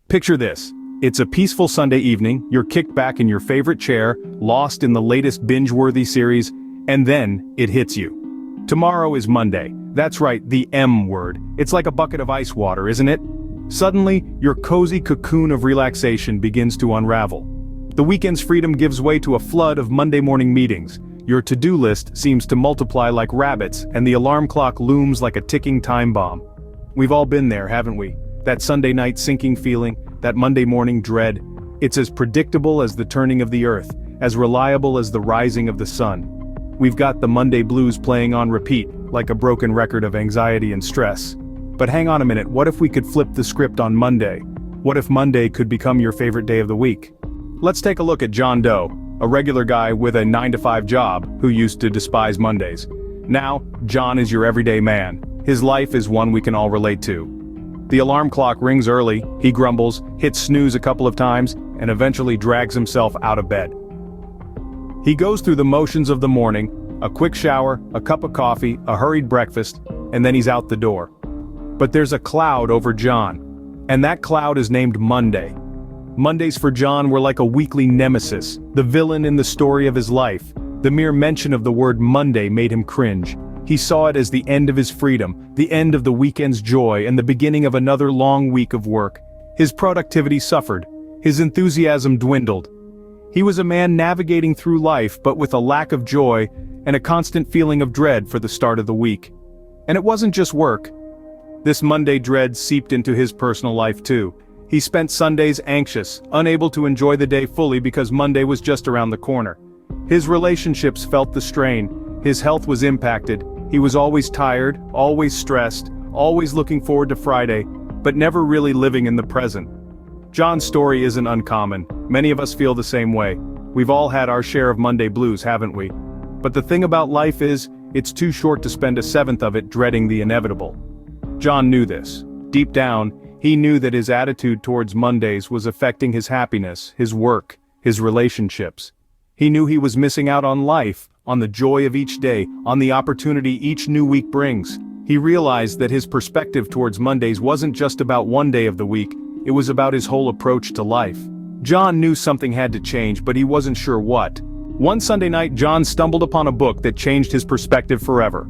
Picture this. It's a peaceful Sunday evening, you're kicked back in your favorite chair, lost in the latest binge-worthy series, and then it hits you. Tomorrow is Monday. That's right, the M word. It's like a bucket of ice water, isn't it? Suddenly, your cozy cocoon of relaxation begins to unravel. The weekend's freedom gives way to a flood of Monday morning meetings. Your to-do list seems to multiply like rabbits, and the alarm clock looms like a ticking time bomb. We've all been there, haven't we? That Sunday night sinking feeling, that Monday morning dread. It's as predictable as the turning of the earth, as reliable as the rising of the sun. We've got the Monday blues playing on repeat, like a broken record of anxiety and stress. But hang on a minute, what if we could flip the script on Monday? What if Monday could become your favorite day of the week? Let's take a look at John Doe, a regular guy with a 9-to-5 job who used to despise Mondays. Now, John is your everyday man. His life is one we can all relate to. The alarm clock rings early, he grumbles, hits snooze a couple of times, and eventually drags himself out of bed. He goes through the motions of the morning, a quick shower, a cup of coffee, a hurried breakfast, and then he's out the door. But there's a cloud over John, and that cloud is named Monday. Mondays for John were like a weekly nemesis, the villain in the story of his life. The mere mention of the word Monday made him cringe. He saw it as the end of his freedom, the end of the weekend's joy, and the beginning of another long week of work. His productivity suffered. His enthusiasm dwindled. He was a man navigating through life but with a lack of joy and a constant feeling of dread for the start of the week. And it wasn't just work. This Monday dread seeped into his personal life too. He spent Sundays anxious, unable to enjoy the day fully because Monday was just around the corner. His relationships felt the strain. His health was impacted. He was always tired, always stressed, always looking forward to Friday, but never really living in the present. John's story isn't uncommon. Many of us feel the same way. We've all had our share of Monday blues, haven't we? But the thing about life is, it's too short to spend a seventh of it dreading the inevitable. John knew this. Deep down, he knew that his attitude towards Mondays was affecting his happiness, his work, his relationships. He knew he was missing out on life, on the joy of each day, on the opportunity each new week brings. He realized that his perspective towards Mondays wasn't just about one day of the week, it was about his whole approach to life. John knew something had to change, but he wasn't sure what. One Sunday night, John stumbled upon a book that changed his perspective forever.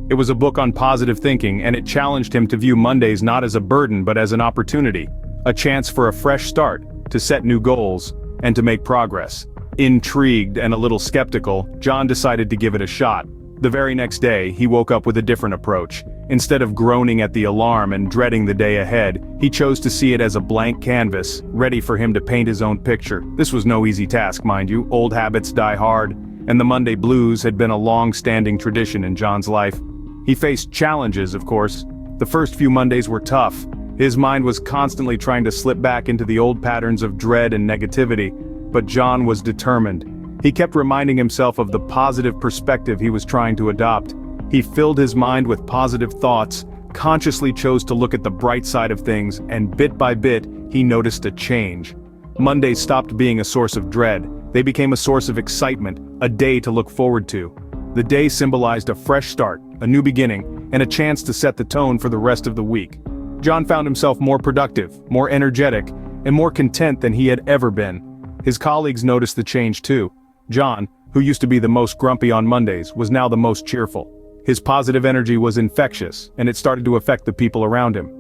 It was a book on positive thinking, and it challenged him to view Mondays not as a burden but as an opportunity, a chance for a fresh start, to set new goals, and to make progress. Intrigued and a little skeptical, John decided to give it a shot. The very next day, he woke up with a different approach. Instead of groaning at the alarm and dreading the day ahead, he chose to see it as a blank canvas, ready for him to paint his own picture. This was no easy task, mind you. Old habits die hard, and the Monday blues had been a long-standing tradition in John's life. He faced challenges, of course. The first few Mondays were tough. His mind was constantly trying to slip back into the old patterns of dread and negativity. But John was determined. He kept reminding himself of the positive perspective he was trying to adopt. He filled his mind with positive thoughts, consciously chose to look at the bright side of things, and bit by bit, he noticed a change. Mondays stopped being a source of dread. They became a source of excitement, a day to look forward to. The day symbolized a fresh start, a new beginning, and a chance to set the tone for the rest of the week. John found himself more productive, more energetic, and more content than he had ever been. His colleagues noticed the change too. John, who used to be the most grumpy on Mondays, was now the most cheerful. His positive energy was infectious, and it started to affect the people around him.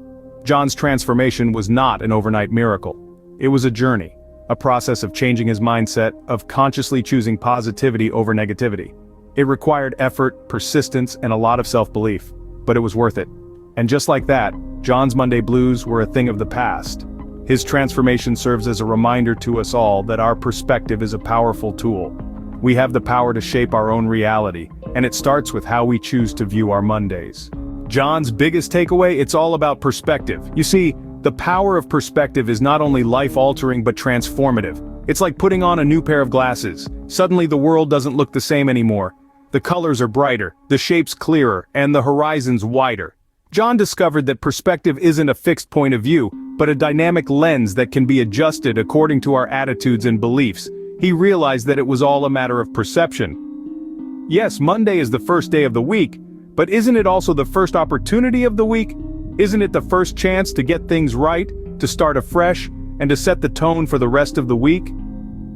John's transformation was not an overnight miracle. It was a journey, a process of changing his mindset, of consciously choosing positivity over negativity. It required effort, persistence, and a lot of self-belief, but it was worth it. And just like that, John's Monday blues were a thing of the past. His transformation serves as a reminder to us all that our perspective is a powerful tool. We have the power to shape our own reality, and it starts with how we choose to view our Mondays. John's biggest takeaway: it's all about perspective. You see, the power of perspective is not only life-altering but transformative. It's like putting on a new pair of glasses. Suddenly the world doesn't look the same anymore. The colors are brighter, the shapes clearer, and the horizons wider. John discovered that perspective isn't a fixed point of view, but a dynamic lens that can be adjusted according to our attitudes and beliefs. He realized that it was all a matter of perception. Yes, Monday is the first day of the week, but isn't it also the first opportunity of the week? Isn't it the first chance to get things right, to start afresh, and to set the tone for the rest of the week?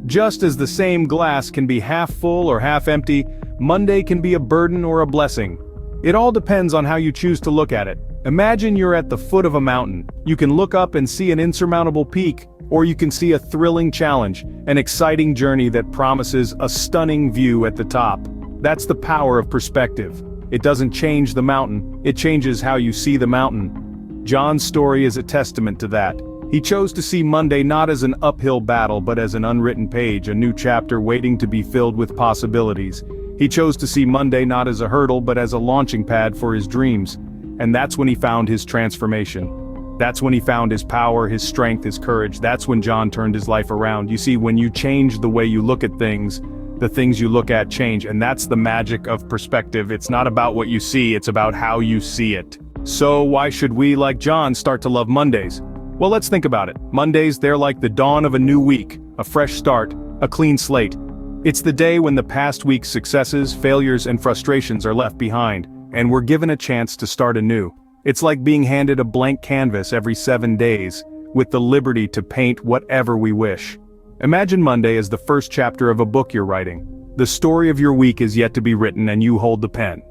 Just as the same glass can be half full or half empty, Monday can be a burden or a blessing. It all depends on how you choose to look at it. Imagine you're at the foot of a mountain. You can look up and see an insurmountable peak, or you can see a thrilling challenge, an exciting journey that promises a stunning view at the top. That's the power of perspective. It doesn't change the mountain, it changes how you see the mountain. John's story is a testament to that. He chose to see Monday not as an uphill battle but as an unwritten page, a new chapter waiting to be filled with possibilities. He chose to see Monday not as a hurdle but as a launching pad for his dreams. And that's when he found his transformation. That's when he found his power, his strength, his courage. That's when John turned his life around. You see, when you change the way you look at things, the things you look at change, and that's the magic of perspective. It's not about what you see, it's about how you see it. So why should we, like John, start to love Mondays? Well, let's think about it. Mondays, they're like the dawn of a new week, a fresh start, a clean slate. It's the day when the past week's successes, failures, and frustrations are left behind, and we're given a chance to start anew. It's like being handed a blank canvas every 7 days, with the liberty to paint whatever we wish. Imagine Monday as the first chapter of a book you're writing. The story of your week is yet to be written and you hold the pen.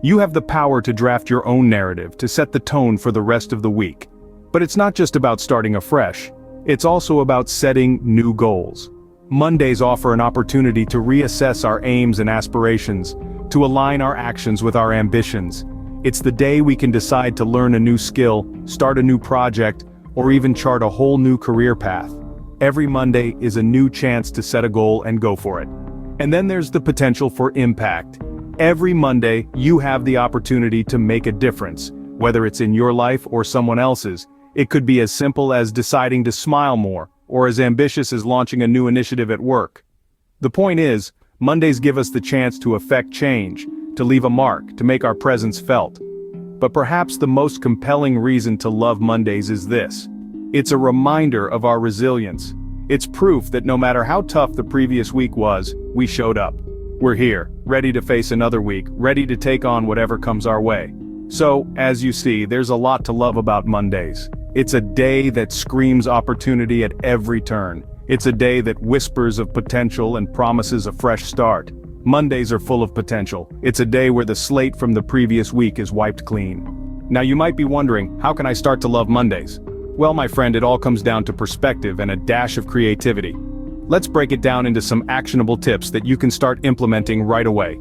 You have the power to draft your own narrative, to set the tone for the rest of the week. But it's not just about starting afresh. It's also about setting new goals. Mondays offer an opportunity to reassess our aims and aspirations, to align our actions with our ambitions. It's the day we can decide to learn a new skill, start a new project, or even chart a whole new career path. Every Monday is a new chance to set a goal and go for it. And then there's the potential for impact. Every Monday, you have the opportunity to make a difference, whether it's in your life or someone else's. It could be as simple as deciding to smile more, or as ambitious as launching a new initiative at work. The point is, Mondays give us the chance to affect change, to leave a mark, to make our presence felt. But perhaps the most compelling reason to love Mondays is this. It's a reminder of our resilience. It's proof that no matter how tough the previous week was, we showed up. We're here, ready to face another week, ready to take on whatever comes our way. So, as you see, there's a lot to love about Mondays. It's a day that screams opportunity at every turn. It's a day that whispers of potential and promises a fresh start. Mondays are full of potential. It's a day where the slate from the previous week is wiped clean. Now you might be wondering, how can I start to love Mondays? Well, my friend, it all comes down to perspective and a dash of creativity. Let's break it down into some actionable tips that you can start implementing right away.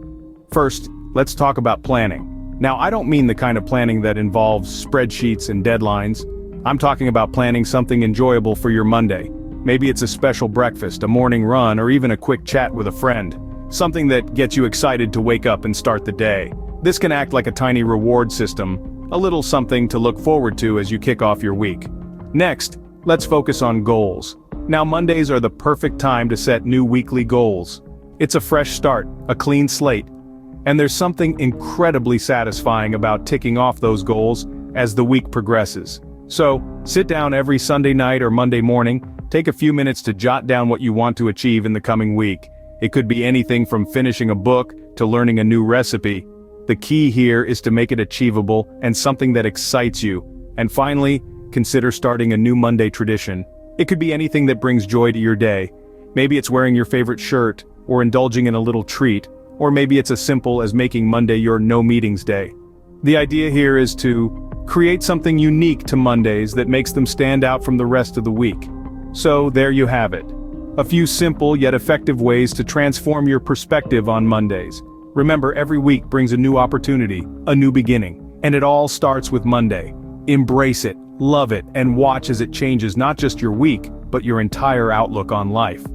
First, let's talk about planning. Now, I don't mean the kind of planning that involves spreadsheets and deadlines. I'm talking about planning something enjoyable for your Monday. Maybe it's a special breakfast, a morning run, or even a quick chat with a friend. Something that gets you excited to wake up and start the day. This can act like a tiny reward system, a little something to look forward to as you kick off your week. Next, let's focus on goals. Now, Mondays are the perfect time to set new weekly goals. It's a fresh start, a clean slate. And there's something incredibly satisfying about ticking off those goals as the week progresses. So, sit down every Sunday night or Monday morning, take a few minutes to jot down what you want to achieve in the coming week. It could be anything from finishing a book to learning a new recipe. The key here is to make it achievable and something that excites you. And finally, consider starting a new Monday tradition. It could be anything that brings joy to your day. Maybe it's wearing your favorite shirt, or indulging in a little treat, or maybe it's as simple as making Monday your no meetings day. The idea here is to create something unique to Mondays that makes them stand out from the rest of the week. So there you have it. A few simple yet effective ways to transform your perspective on Mondays. Remember, every week brings a new opportunity, a new beginning, and it all starts with Monday. Embrace it, love it, and watch as it changes not just your week, but your entire outlook on life.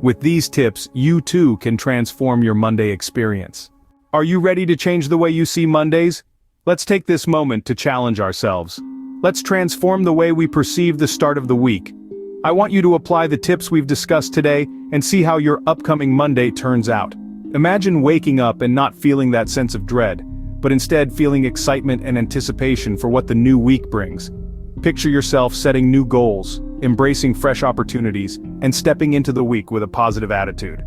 With these tips, you too can transform your Monday experience. Are you ready to change the way you see Mondays? Let's take this moment to challenge ourselves. Let's transform the way we perceive the start of the week. I want you to apply the tips we've discussed today and see how your upcoming Monday turns out. Imagine waking up and not feeling that sense of dread, but instead feeling excitement and anticipation for what the new week brings. Picture yourself setting new goals, embracing fresh opportunities, and stepping into the week with a positive attitude.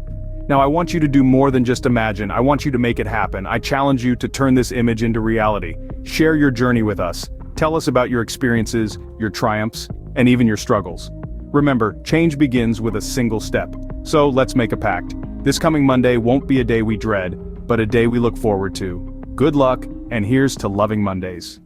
Now, I want you to do more than just imagine. I want you to make it happen. I challenge you to turn this image into reality. Share your journey with us. Tell us about your experiences, your triumphs, and even your struggles. Remember, change begins with a single step. So let's make a pact. This coming Monday won't be a day we dread, but a day we look forward to. Good luck, and here's to loving Mondays.